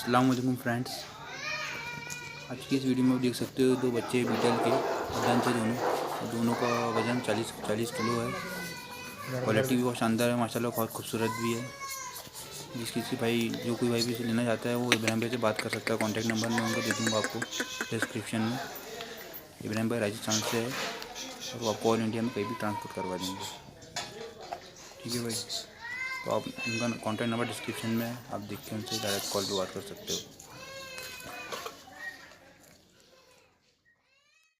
अस्सलाम वालेकुम फ्रेंड्स। आज की इस वीडियो में आप देख सकते हो दो बच्चे बीटल के अदन से दोनों का वज़न 40 किलो है। क्वालिटी भी बहुत शानदार है माशाल्लाह, बहुत खूबसूरत भी है। जो कोई भाई भी इसे लेना चाहता है वो इब्राहिम भाई से बात कर सकता है। कॉन्टैक्ट नंबर मैं उनका दे दूँगा आपको डिस्क्रिप्शन में। इब्राहिम भाई राजस्थान से है और वो आपको ऑल इंडिया में कहीं भी ट्रांसपोर्ट करवा देंगे। ठीक है भाई, तो आप उनका कॉन्टैक्ट नंबर डिस्क्रिप्शन में है, आप देख के उनसे डायरेक्ट कॉल पे बात कर सकते हो।